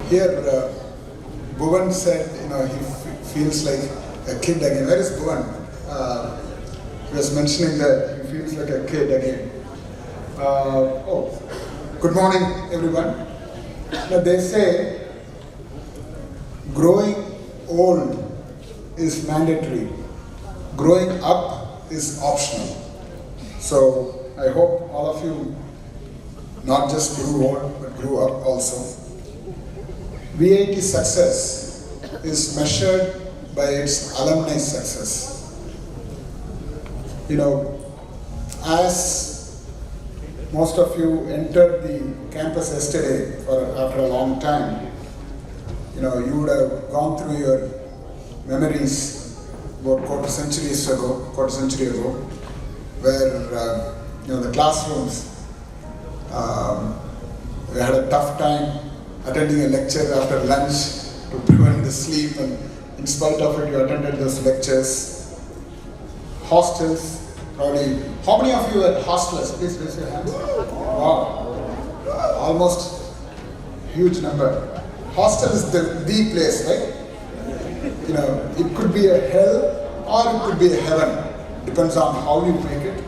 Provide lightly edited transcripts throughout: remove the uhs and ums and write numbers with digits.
Here, Bhuvan said, he feels like a kid again. Where is Bhuvan? He was mentioning that he feels like a kid again. Good morning, everyone. Now, they say growing old is mandatory. Growing up is optional. So, I hope all of you not just grew old, but grew up also. VIT success is measured by its alumni success. As most of you entered the campus yesterday after a long time, you would have gone through your memories about quarter century ago, where the classrooms, we had a tough time attending a lecture after lunch to prevent the sleep, and in spite of it, you attended those lectures. Hostels, probably. How many of you were hostlers? Please raise your hands. Wow, almost huge number. Hostel is the place, right? It could be a hell or it could be a heaven. Depends on how you make it.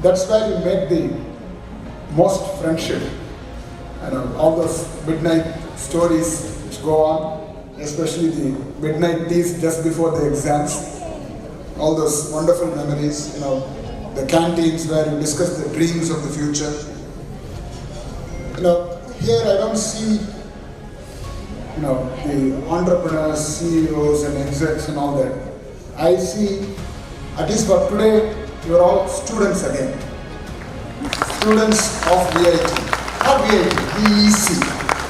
That's where you make the most friendship. All those midnight stories which go on, especially the midnight teas just before the exams. All those wonderful memories, the canteens where you discuss the dreams of the future. Here I don't see, the entrepreneurs, CEOs and execs and all that. I see, at least for today, you're all students again. Students of VIT. Not VIT, VEC.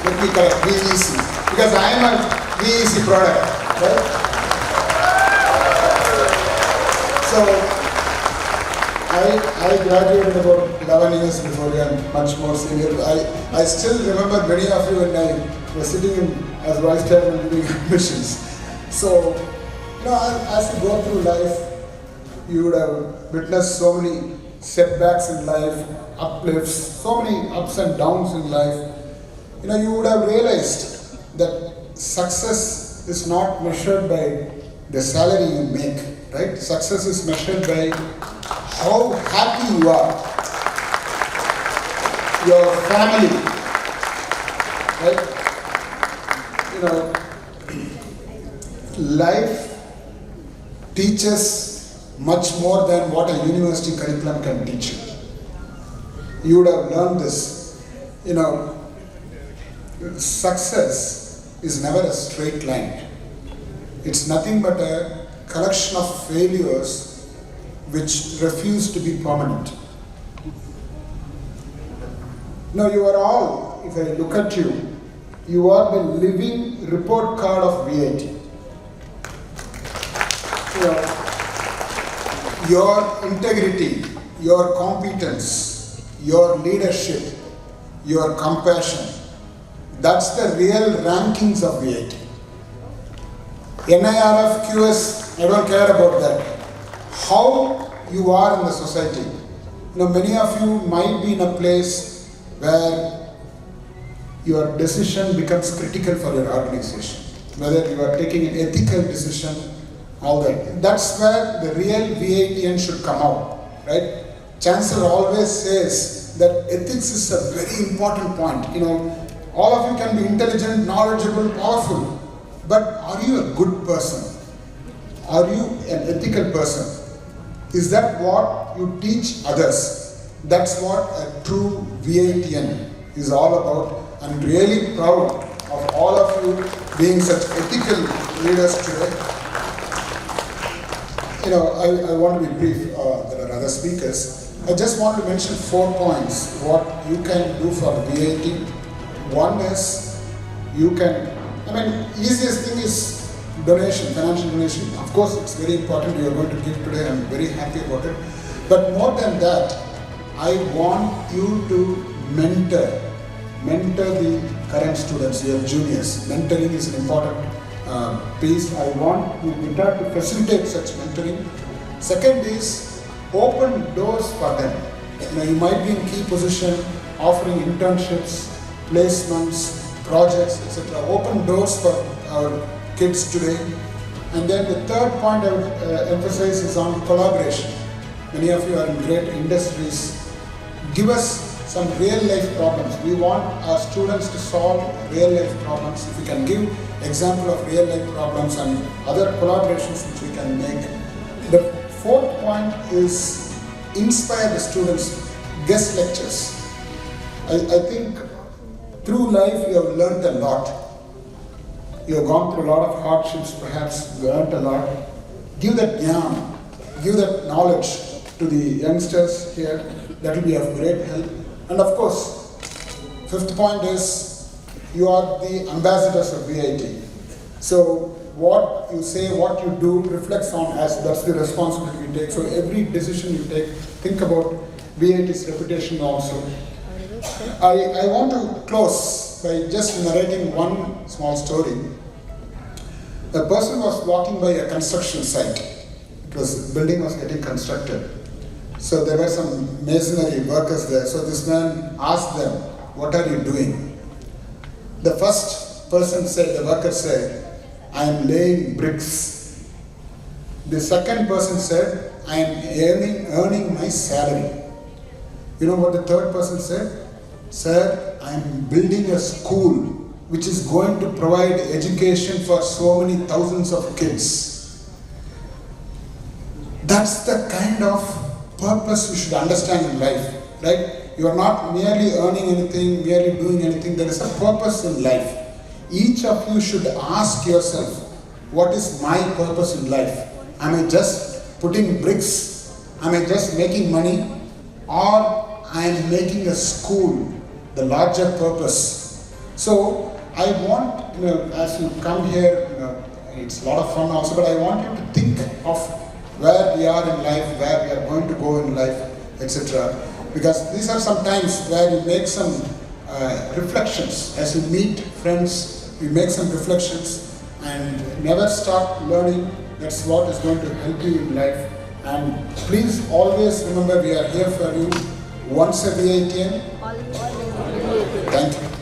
Let me correct, VEC. Because I am a VEC product, right? So, I graduated about 11 years before you. I'm much more senior. I still remember many of you when I was sitting as vice chairman doing admissions. So, as you go through life, you would have witnessed so many setbacks in life, uplifts, so many ups and downs in life. You would have realized that success is not measured by the salary you make, right? Success is measured by how happy you are, your family, right? Life teaches much more than what a university curriculum can teach you. You would have learned this. Success is never a straight line. It's nothing but a collection of failures which refuse to be permanent. You are all, if I look at you, you are the living report card of VIT. Your integrity, your competence, your leadership, your compassion, that's the real rankings of VIT. NIRF, QS, I don't care about that. How you are in the society. Many of you might be in a place where your decision becomes critical for your organization. Whether you are taking an ethical decision, all that. That's where the real VITian should come out, right? Chancellor always says that ethics is a very important point. All of you can be intelligent, knowledgeable, powerful, but are you a good person? Are you an ethical person? Is that what you teach others? That's what a true VITian is all about. I'm really proud of all of you being such ethical leaders today. I want to be brief. There are other speakers. I just want to mention 4 points what you can do for VIT. One is easiest thing is donation, financial donation. Of course, it's very important. You are going to give today. I'm very happy about it. But more than that, I want you to mentor the current students, your juniors. Mentoring is an important piece. I want you to facilitate such mentoring. Second is open doors for them. You might be in key position, offering internships, placements, projects, etc. Open doors for our kids today. And then the third point I would emphasize is on collaboration. Many of you are in great industries. Give us some real life problems. We want our students to solve real life problems. If we can give example of real life problems and other collaborations which we can make. The fourth point is inspire the students, guest lectures. I think through life you have learned a lot. You have gone through a lot of hardships, perhaps learned a lot. Give that jnana, give that knowledge to the youngsters here. That will be of great help. And of course, fifth point is you are the ambassadors of VIT. So what you say, what you do reflects on us. That's the responsibility we take. So every decision you take, think about VIT's reputation also. I want to close by just narrating one small story. A person was walking by a construction site. Building was getting constructed. So there were some masonry workers there. So this man asked them, "What are you doing?" The first person said, the worker said, "I am laying bricks." The second person said, "I am earning my salary." You know what the third person said? "Sir, I am building a school which is going to provide education for so many thousands of kids." That's the kind of purpose you should understand in life, right? You are not merely earning anything, merely doing anything. There is a purpose in life. Each of you should ask yourself, what is my purpose in life? Am I just putting bricks? Am I just making money? Or I am making a school, the larger purpose? So I want, as you come here, it's a lot of fun also, but I want you to think of where we are in life, where we are going to go in life, etc. Because these are some times where you make some reflections. As you meet friends, you make some reflections and never stop learning. That's what is going to help you in life. And please always remember, we are here for you. Once a VITian. Thank you.